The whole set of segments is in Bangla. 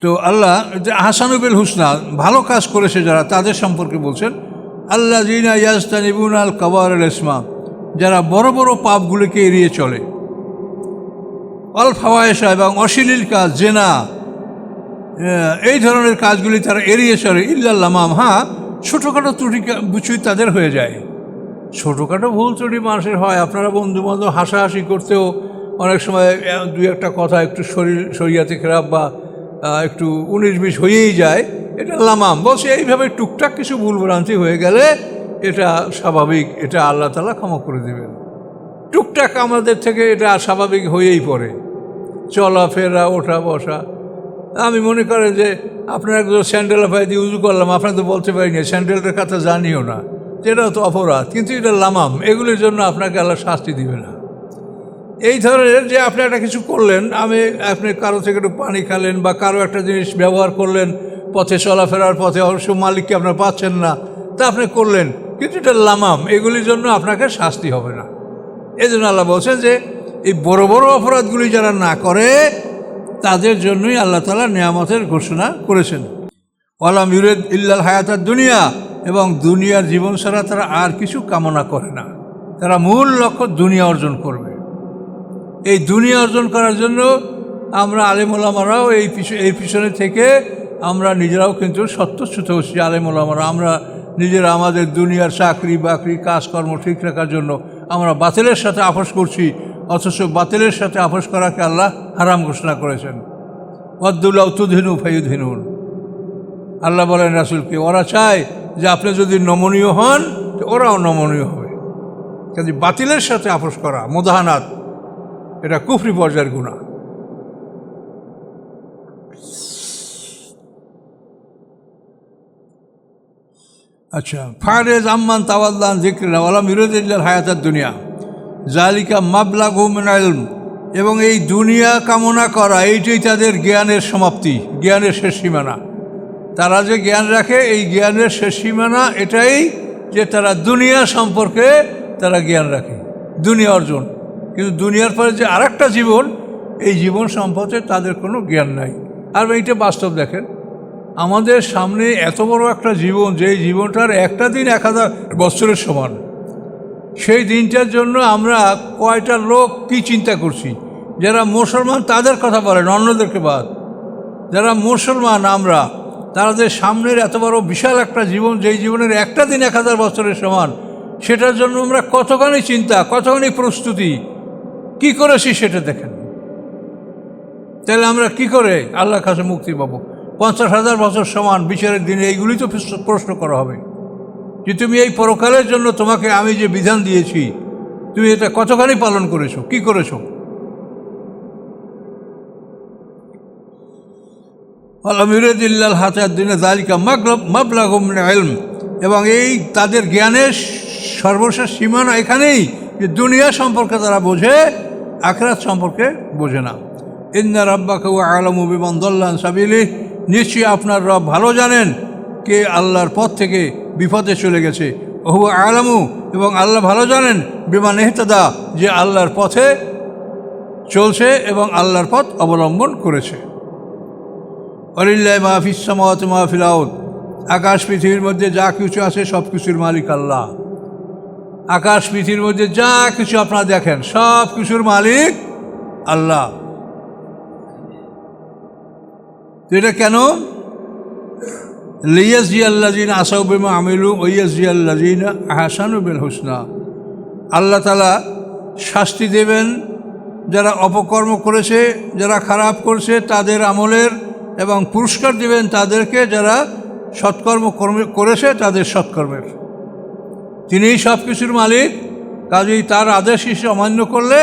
তো আল্লাহ যে আহসানুবিল হুসনা ভালো কাজ করেছে যারা তাদের সম্পর্কে বলছেন, আল্লাহ জিনা ইয়াজতানিবুন আল কাবার আল ইসমা, যারা বড় বড় পাপগুলিকে এড়িয়ে চলে, অল ফাওয়ায়েশা এবং অশ্লীল কাজ, জেনা, এই ধরনের কাজগুলি তারা এড়িয়ে চলে। ইল্লাল লামাম, হ্যাঁ ছোটোখাটো ত্রুটি বুঝুই তাদের হয়ে যায়। ছোটোখাটো ভুল ত্রুটি মানুষের হয়। আপনারা বন্ধুবান্ধব হাসাহাসি করতেও অনেক সময় দুই একটা কথা একটু শরীয়তে খারাপ বা একটু 19-20 হয়েই যায়, এটা লামাম বলছে। এইভাবে টুকটাক কিছু ভুলভ্রান্তি হয়ে গেলে এটা স্বাভাবিক, এটা আল্লাহ তাআলা ক্ষমা করে দেবেন। টুকটাক আমাদের থেকে এটা স্বাভাবিক হয়েই পড়ে, চলাফেরা, ওঠা বসা। আমি মনে করেন যে আপনার একজন স্যান্ডেল পায়ে দিয়ে উজু করলাম, আপনার তো বলতে পারি না, স্যান্ডেলটার কথা জানিও না, এটাও তো অপরাধ, কিন্তু এটা লামাম, এগুলির জন্য আপনাকে আল্লাহ শাস্তি দিবে না। এই ধরনের যে আপনি একটা কিছু করলেন, আপনি কারো থেকে একটু পানি খেলেন বা কারো একটা জিনিস ব্যবহার করলেন, পথে চলাফেরার পথে অবশ্য মালিককে আপনার পাচ্ছেন না, তা আপনি করলেন, কিন্তু এটা লামাম, এগুলির জন্য আপনাকে শাস্তি হবে না। এই জন্য আল্লাহ বলছেন যে এই বড় বড় অপরাধগুলি যারা না করে তাদের জন্যই আল্লাহ তাআলা নিয়ামতের ঘোষণা করেছেন। ওয়ালাম ইউরিদ ইল্লাল হায়াতাদ দুনিয়া, এবং দুনিয়ার জীবন ছাড়া তারা আর কিছু কামনা করে না। তারা মূল লক্ষ্য দুনিয়া অর্জন করবে। এই দুনিয়া অর্জন করার জন্য আমরা আলেম ওলামারাও এই পিছনে থেকে আমরা নিজেরাও কিন্তু স্বতঃস্ফূর্ত হচ্ছি। আলেম ওলামারা আমরা নিজেরা আমাদের দুনিয়ার চাকরি বাকরি কাজকর্ম ঠিক রাখার জন্য আমরা বাতিলের সাথে আপোষ করছি, অথচ বাতিলের সাথে আপোষ করাকে আল্লাহ হারাম ঘোষণা করেছেন। ওয়াদ্দুলাউ তুদহিনু ফায়ুদহিনুন, আল্লাহ বলেন রাসূলকে, ওরা চায় যে আপনি যদি নমনীয় হন তো ওরাও নমনীয় হবে। কাজে বাতিলের সাথে আপোষ করা মুদাহানাত, এটা কুফরি পর্যায়ের গুনাহ। আচ্ছা, ফারেজ আম্মান তাওয়াল্লান যিকরিনা ওয়ালাম ইউরিদ ইল্লাল হায়াতাদ দুনিয়া যালিকা মাবলাগু মিনাল ইলম, এবং এই দুনিয়া কামনা করা এইটাই তাদের জ্ঞানের সমাপ্তি, জ্ঞানের শেষ সীমানা। তারা যে জ্ঞান রাখে এই জ্ঞানের শেষ সীমানা এটাই যে তারা দুনিয়া সম্পর্কে তারা জ্ঞান রাখে, দুনিয়া অর্জন। কিন্তু দুনিয়ার পরে যে আরেকটা জীবন, এই জীবন সম্পর্কে তাদের কোনো জ্ঞান নাই। আর এইটা বাস্তব দেখেন, আমাদের সামনে এত বড় একটা জীবন, যেই জীবনটার একটা দিন 1000 বছরের সমান। সেই দিনটার জন্য আমরা কয়টা লোক কি চিন্তা করছি? যারা মুসলমান তাদের কথা বলেন, অন্যদেরকে বাদ। যারা মুসলমান আমরা, তাদের সামনের এত বড় বিশাল একটা জীবন, যেই জীবনের একটা দিন 1000 বছরের সমান, সেটার জন্য আমরা কতখানি চিন্তা, কতখানি প্রস্তুতি কি করেছি সেটা দেখেন। তাহলে আমরা কি করে আল্লাহর কাছে মুক্তি পাবো? 50,000 বছর সমান বিচারের দিনে এইগুলি তো প্রশ্ন করা হবে যে তুমি এই পরকালের জন্য তোমাকে আমি যে বিধান দিয়েছি তুমি এটা কতখানি পালন করেছো, কি করেছো? ওয়ালাম ইউরিদ ইল্লাল হায়াতাদ দুনিয়া যালিকা মাবলাগু মিনাল ইলম, এবং এই তাদের জ্ঞানের সর্বশেষ সীমানা এখানেই যে দুনিয়া সম্পর্কে তারা বোঝে, আখিরাত সম্পর্কে বোঝে না। ইন্না রাব্বাকা হুয়া আ'লামু বিমান দাল্লা আন সাবিলিহি, নিশ্চয়ই আপনার রব ভালো জানেন কে আল্লাহর পথ থেকে বিপদে চলে গেছে। হুয়া আ'লামু, এবং আল্লাহ ভালো জানেন বিমান ইহতাদা, যে আল্লাহর পথে চলছে এবং আল্লাহর পথ অবলম্বন করেছে। ওয়ালিল্লাহি মা ফিস সামাওয়াতি ওয়া মা ফিল আরদ, আকাশ পৃথিবীর মধ্যে যা কিছু আছে সব কিছুর মালিক আল্লাহ। আকাশ পৃথিবীর মধ্যে যা কিছু আপনারা দেখেন সব কিছুর মালিক আল্লাহ। তো এটা কেন? লিয়াজজিয়াল্লাযিনা আসাউ বিমা আমিলু ওয়া ইয়াজজিয়াল্লাযিনা আহসানু বিল হুসনা, আল্লাহ তাআলা শাস্তি দেবেন যারা অপকর্ম করেছে, যারা খারাপ করেছে তাদের আমলের, এবং পুরস্কার দিবেন তাদেরকে যারা সৎকর্ম করেছে তাদের সৎকর্মের। তিনিই সব কিছুর মালিক, কাজেই তার আদেশ হিসেবে অমান্য করলে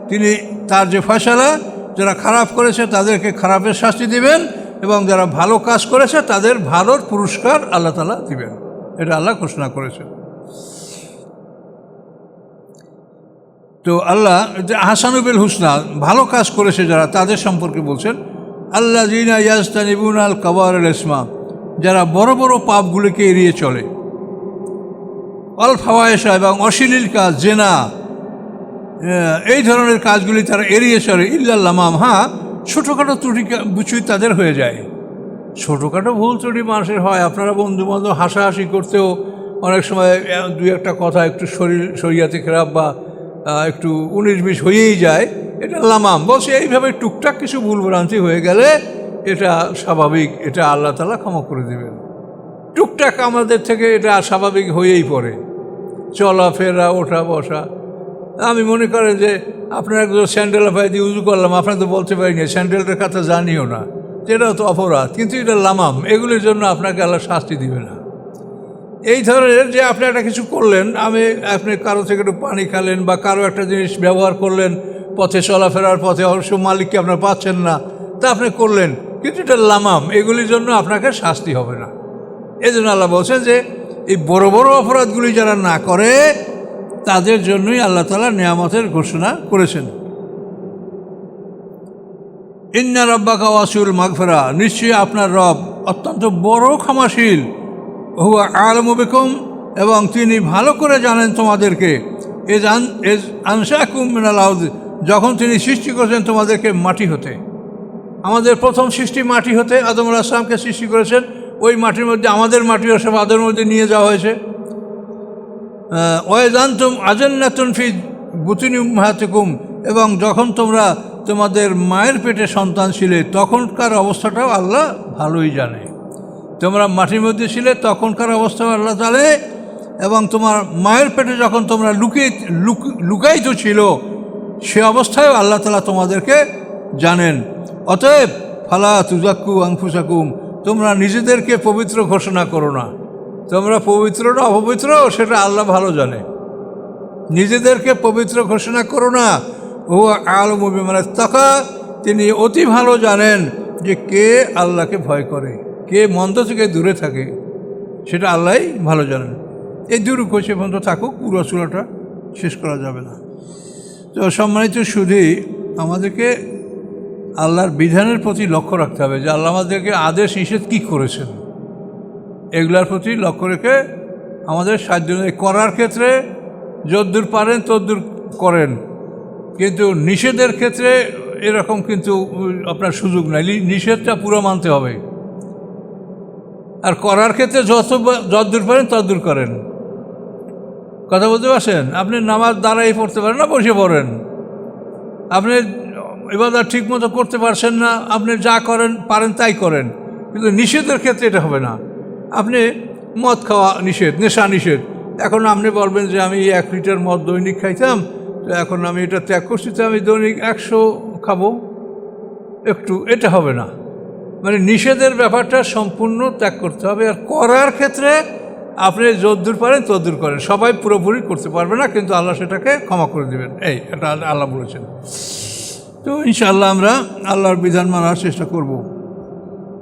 তিনি তার যে ফয়সালা, যারা খারাপ করেছে তাদেরকে খারাপের শাস্তি দিবেন, এবং যারা ভালো কাজ করেছে তাদের ভালোর পুরস্কার আল্লাহ তাআলা দিবেন। এটা আল্লাহ ঘোষণা করেছেন। তো আল্লাহ যে আহসানুবিল হুসনা ভালো কাজ করেছে যারা তাদের সম্পর্কে বলছেন, আল্লাহ জিনা ইয়াজতানিবুন আল কাবার আল ইসমা, যারা বড় বড় পাপগুলিকে এড়িয়ে চলে, অল ফাওয়ায়েশা এবং অশ্লীল কাজ, জেনা, এই ধরনের কাজগুলি তারা এড়িয়ে চলে। ইল্লাল লামাম, হ্যাঁ ছোটোখাটো ত্রুটি বুঝুই তাদের হয়ে যায়। ছোটোখাটো ভুল ত্রুটি মানুষের হয়। আপনারা বন্ধুবান্ধব হাসাহাসি করতেও অনেক সময় দুই একটা কথা একটু শরীয়তে খারাপ বা একটু 19-20 হয়েই যায়, এটা লামাম বলছে। এইভাবে টুকটাক কিছু ভুলভ্রান্তি হয়ে গেলে এটা স্বাভাবিক, এটা আল্লাহ তাআলা ক্ষমা করে দেবেন। টুকটাক আমাদের থেকে এটা স্বাভাবিক হয়েই পড়ে, চলাফেরা, ওঠা বসা। আমি মনে করেন যে আপনার একজন স্যান্ডেল পায়ে দিয়ে উজু করলাম, আপনাকে তো বলতে পারিনি স্যান্ডেলটার কথা জানিও না, এটাও তো অপরাধ, কিন্তু এটা লামাম, এগুলির জন্য আপনাকে আল্লাহ শাস্তি দিবে না। এই ধরনের যে আপনি একটা কিছু করলেন, আপনি কারো থেকে একটু পানি খালেন বা কারো একটা জিনিস ব্যবহার করলেন, পথে চলাফেরার পথে অবশ্য মালিককে আপনার পাচ্ছেন না, তা আপনি করলেন, কিন্তু এটা লামাম, এগুলির জন্য আপনাকে শাস্তি হবে না। এই জন্য আল্লাহ বলছেন যে এই বড় বড় অপরাধগুলি যারা না করে তাদের জন্যই আল্লাহ তাআলা নিয়ামতের ঘোষণা করেছেন। ইন্না রাব্বাকা ওয়াসিউল মাগফিরা, নিশ্চয়ই আপনার রব অত্যন্ত বড় ক্ষমাশীল। হুয়া আ'লামু বিকুম, এবং তিনি ভালো করে জানেন তোমাদেরকে। এজ আনশাকুম মিনাল আরদ, যখন তিনি সৃষ্টি করেছেন তোমাদেরকে মাটি হতে। আমাদের প্রথম সৃষ্টি মাটি হতে, আদম আলাইহিস সালামকে সৃষ্টি করেছেন। ওই মাটির মধ্যে আমাদের মাটিও সব আদমের মধ্যে নিয়ে যাওয়া হয়েছে। ওয়াইজ আনতুম আজান্নাতুন ফি বুতুনি উম্মাহাতিকুম, এবং যখন তোমরা তোমাদের মায়ের পেটে সন্তান ছিলে তখনকার অবস্থাটাও আল্লাহ ভালোই জানে। তোমরা মাটির মধ্যে ছিলে তখনকার অবস্থাও আল্লাহ জানে, এবং তোমার মায়ের পেটে যখন তোমরা লুকায়িত ছিল সে অবস্থায়ও আল্লাহ তাআলা তোমাদেরকে জানেন। অতএব ফালা তুজাক্কু আনফুসাকুম, তোমরা নিজেদেরকে পবিত্র ঘোষণা করো না। তোমরা পবিত্র না অপবিত্র সেটা আল্লাহ ভালো জানে। নিজেদেরকে পবিত্র ঘোষণা করো না। ও আ'লামু বিমান ইত্তাকা, তিনি অতি ভালো জানেন যে কে আল্লাহকে ভয় করে, কে মন্দ থেকে দূরে থাকে, সেটা আল্লাহই ভালো জানেন। এই দুরূপ সে পর্যন্ত থাকুক, পুরো সূরাটা শেষ করা যাবে না। তো সম্মানিত শুধু আমাদেরকে আল্লাহর বিধানের প্রতি লক্ষ্য রাখতে হবে, যে আল্লাহ আমাদেরকে আদেশ নিষেধ কী করেছেন এগুলার প্রতি লক্ষ্য রেখে আমাদের সাহায্য করার ক্ষেত্রে যদ্দূর পারেন তদ্দূর করেন, কিন্তু নিষেধের ক্ষেত্রে এরকম কিন্তু আপনার সুযোগ নাই, নিষেধটা পুরো মানতে হবে। আর করার ক্ষেত্রে যদ্দূর পারেন তদ্দূর করেন। কথা বলতে পারছেন? আপনি নামাজ দাঁড়াই পড়তে পারেন না, বসে পড়েন। আপনি ইবাদত ঠিক মতো করতে পারছেন না, আপনি যা করেন পারেন তাই করেন, কিন্তু নিষেধের ক্ষেত্রে এটা হবে না। আপনি মদ খাওয়া নিষেধ, নেশা নিষেধ, এখন আপনি বলবেন যে আমি 1 লিটার মদ দৈনিক খাইতাম, তো এখন আমি এটা ত্যাগ করছি, তো আমি দৈনিক 100 খাবো একটু, এটা হবে না। মানে নিষেধের ব্যাপারটা সম্পূর্ণ ত্যাগ করতে হবে। আর করার ক্ষেত্রে আপনি যদ্দূর পারেন তদ্দূর করেন। সবাই পুরোপুরি করতে পারবে না, কিন্তু আল্লাহ সেটাকে ক্ষমা করে দেবেন, এটা আল্লাহ বলেছেন। তো ইনশাআল্লাহ আমরা আল্লাহর বিধান মানার চেষ্টা করব।